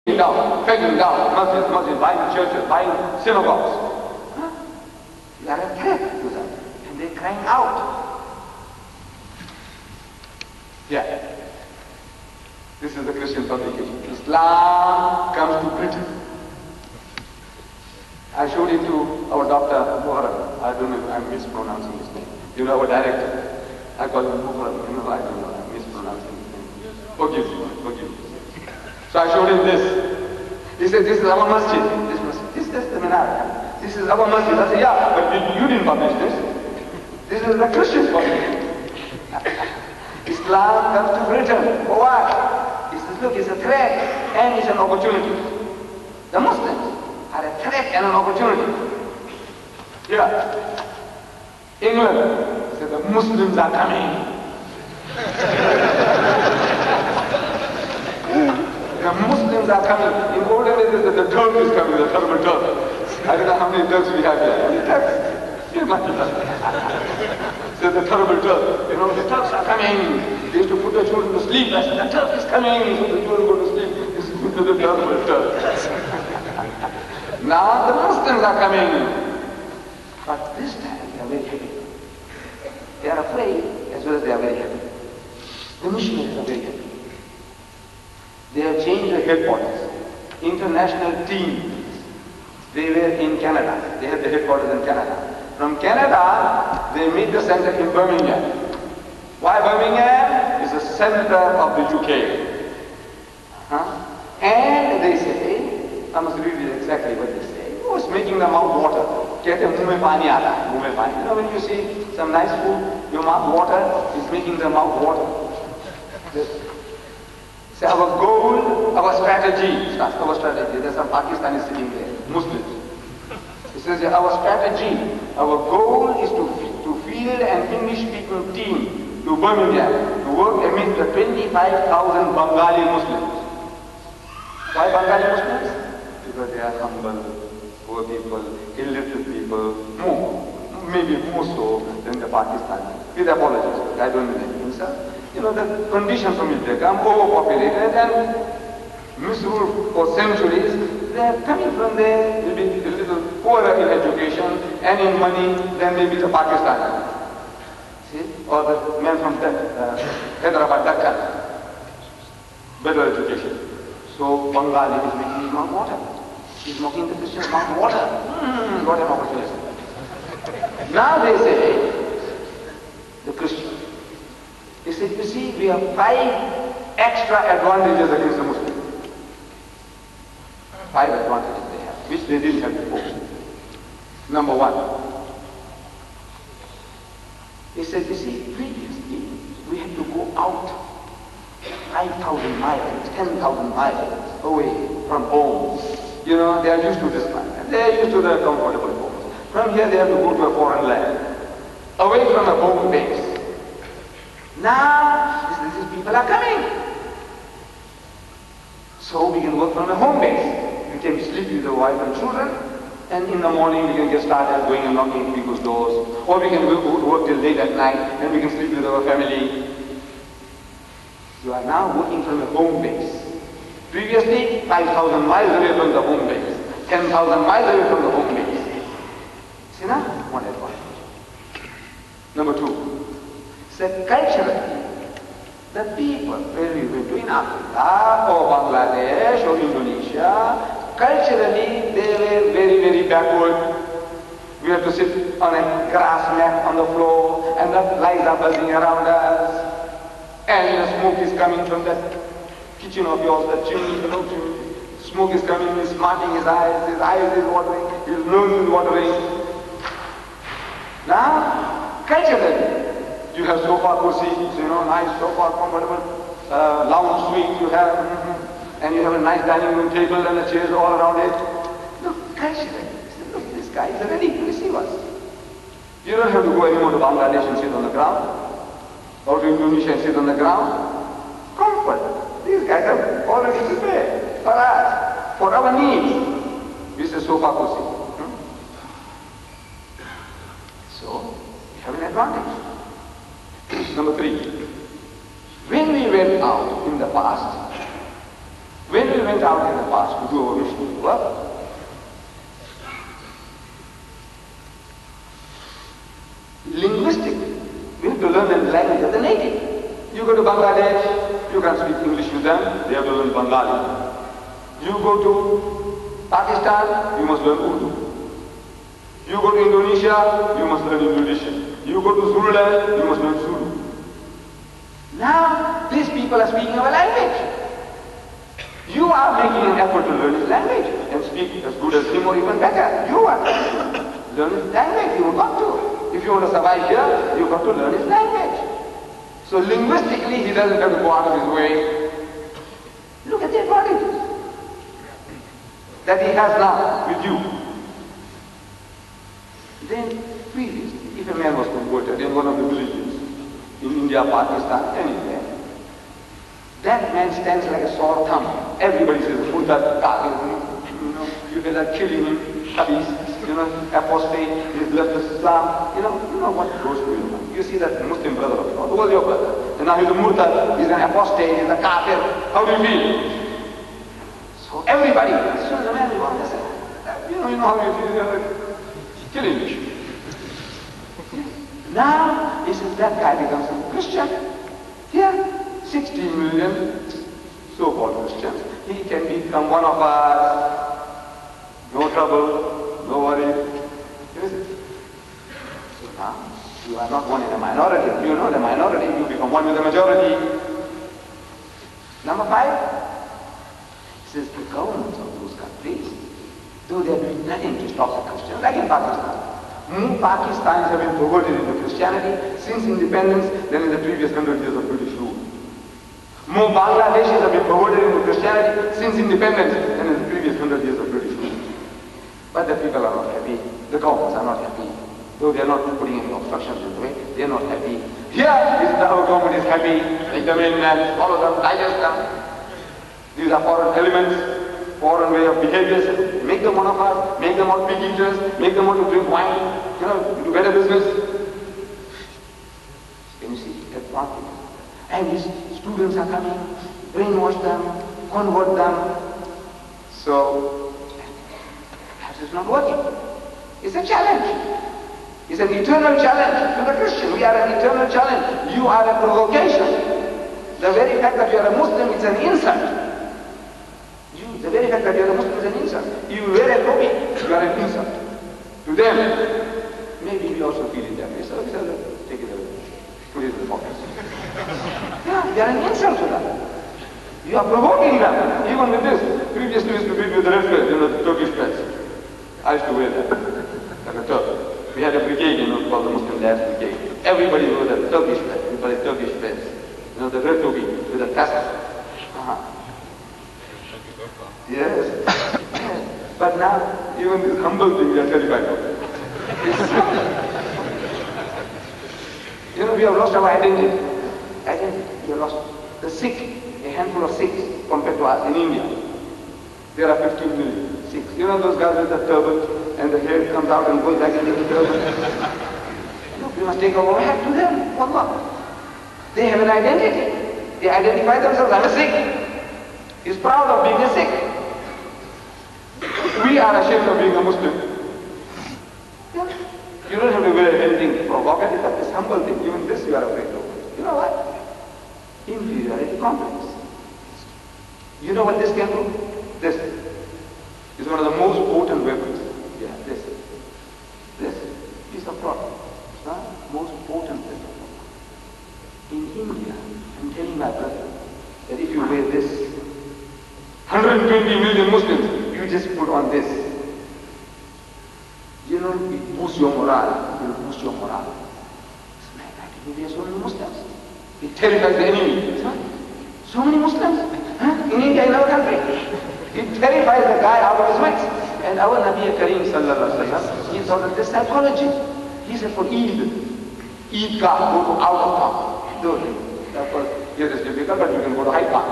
Taking down masjids, buying churches, buying synagogues. Huh? You are a threat to them, and they're crying out. Yeah. This is the Christian publication. Islam comes to Britain. I showed it to our Dr. Muharram. I don't know if I'm mispronouncing his name. You know, our director. I call him Muharram. You know, I don't know, I'm mispronouncing his name. Forgive me. So I showed him this. He said, this is our masjid. This is the minaret. This is our masjid. I said, yeah, but you didn't publish this. This is the Christians publishing. Islam comes to Britain. For what? He says, look, it's a threat and it's an opportunity. The Muslims are a threat and an opportunity. Yeah. England said, the Muslims are coming. The Muslims are coming. In olden days, the Turk is coming, the terrible Turk. I don't know how many Turks we have here. How many Turks? Here, my so the terrible Turk. You know, the Turks are coming. They used to put their children to sleep. I said, the Turk is coming. So the children go to sleep. This is the terrible Turk. Now the Muslims are coming. But this time they are very happy. They are afraid as well as they are very happy. The missionaries are very happy. They have changed the headquarters. International teams. They were in Canada. They had the headquarters in Canada. From Canada, they made the center in Birmingham. Why Birmingham? It's the center of the UK. And they say, I must read it exactly what they say. Oh, it's making the mouth water. You know, when you see some nice food, your mouth water is making the mouth water. So our goal, our strategy, there's some Pakistanis sitting there, Muslims. It says our strategy, our goal is to field an English-speaking team to Birmingham to work amidst the 25,000 Bengali Muslims. Why Bengali Muslims? Because they are humble, poor people, illiterate people, maybe more so than the Pakistanis. With apologies, I don't mean anything, sir. You know, the conditions from which they come, overpopulated and misruled for centuries, they are coming from there, will be a little poorer in education and in money than maybe the Pakistani. See? Or the men from Hyderabad, Deccan. Better education. So Bengali is making his mouth water. He's making the Christian's mouth water. What an opportunity. Now they say, the Christian. They said, you see, we have 5 extra advantages against the Muslims. 5 advantages they have, which they didn't have before. Number 1. They said, you see, previously, we had to go out 5,000 miles, 10,000 miles away from home. You know, they are used to this land. They are used to their comfortable homes. From here, they have to go to a foreign land, away from a home base. Now, these people are coming. So we can work from a home base. We can sleep with the wife and children, and in the morning we can get started going and knocking people's doors. Or we can work till late at night, and we can sleep with our family. You are now working from a home base. Previously, 5,000 miles away from the home base. 10,000 miles away from the home base. See now? One advantage. Number 2. So culturally, the people, where we went to in Africa or Bangladesh or Indonesia, culturally they were very, very backward. We have to sit on a grass mat on the floor and the lights are buzzing around us. And the smoke is coming from that kitchen of yours, that chimney, the chimney. Smoke is coming, he's smarting his eyes is watering, his nose is watering. Now, culturally, you have sofa kursis, you know, nice sofa, comfortable lounge suite you have, and you have a nice dining room table and the chairs all around it. Look, culturally, look, this guy is ready to receive us. You don't have to go anymore to Bangladesh and sit on the ground, or to Indonesia and sit on the ground. Comfort. These guys are already prepared for us, for our needs. This is sofa kursi. So, we have an advantage. Number 3, when we went out in the past, parts to do our missionary work. Linguistically, we have to learn the language of the native. You go to Bangladesh, you can't speak English to them, they have to learn Bengali. You go to Pakistan, you must learn Urdu. You go to Indonesia, you must learn Indonesian. You go to Zululand, you must learn Zulu. Now, these people are speaking our language. You are making an effort to learn his language and speak as good as him or even better. You are trying to learn his language. You've got to. If you want to survive here, you've got to learn his language. So linguistically, he doesn't have to go out of his way. Look at the advantages that he has now with you. Then, previously, if a man was converted in one of the villages, in India, Pakistan, anywhere, that man stands like a sore thumb. Everybody says, Buddha, you feel like killing him, Habis, apostate, he's left Islam. You know what goes through your mind. You see that Muslim brother of yours, who was your brother? And now he's a murtad, he's an apostate, he's a kafir. How do you feel? So everybody, as soon as a man is born, you know how you feel, killing him. Now, he says that guy becomes a Christian. Here, 16 million so-called Christians. He can become one of us. No trouble, no worry. So now, you are not one in a minority. You know the minority, you become one with the majority. Number 5, he says the governments of those countries, though they are doing nothing to stop the Christians, like in Pakistan. More Pakistanis have been converted into Christianity since independence than in the previous 100 years of British rule. More Bangladeshis have been converted into Christianity since independence than in the previous 100 years of British rule. But the people are not happy. The governments are not happy. Though they are not putting any obstructions in the way, they are not happy. Here, our government is happy. Take them in and follow them, digest them. These are foreign elements. Foreign way of behaviors, make them one of us, make them all big eaters, make them want to drink wine, do better business. Can you see that market? And these students are coming, brainwash them, convert them. So, perhaps it's not working. It's a challenge. It's an eternal challenge to the Christian. We are an eternal challenge. You are a provocation. The very fact that you are a Muslim is an insult. The very fact that you are a Muslim is an insult. You wear a topi, you are an insult. To them, maybe we also feel it that way. So we say, take it away. Put it in the pocket. Yeah, they are an insult to them. You are provoking them. Even with this. Previously we used to beat with the red fez, the Turkish fez. I used to wear that. Like a Turk. We had a brigade, called the Muslim Dance Brigade. Everybody wore the Turkish fez. We call it Turkish fez. The red topi with the tassel. Yes. But now, even this humble thing, we are terrified of. We have lost our identity. We have lost. The Sikh, a handful of Sikhs compared to us in India. There are 15 million Sikhs. Those guys with the turban and the hair comes out and goes back into the turban. Look, we must take our hat to them. Allah. They have an identity. They identify themselves. I'm a Sikh. He's proud of being a Sikh. We are ashamed of being a Muslim. Yeah. You don't have to wear anything provocative, but this humble thing, even this you are afraid of. You know what? Inferiority complex. You know what this can do? This is one of the most potent weapons. Yeah, this piece of product. Most potent weapon. In India, I'm telling my brother that if you wear this, 120 million Muslims, you just put on this. It boosts your morale. It will boost your morale. It's like that. We have so many Muslims. It terrifies the enemy. So many Muslims. In India, in our country. It terrifies the guy out of his wits. And our Nabi Kareem sallallahu alaihi wasallam, he taught us this psychology. He said for Eid ka, go to out of town. Of course, here is difficult, but you can go to High Park.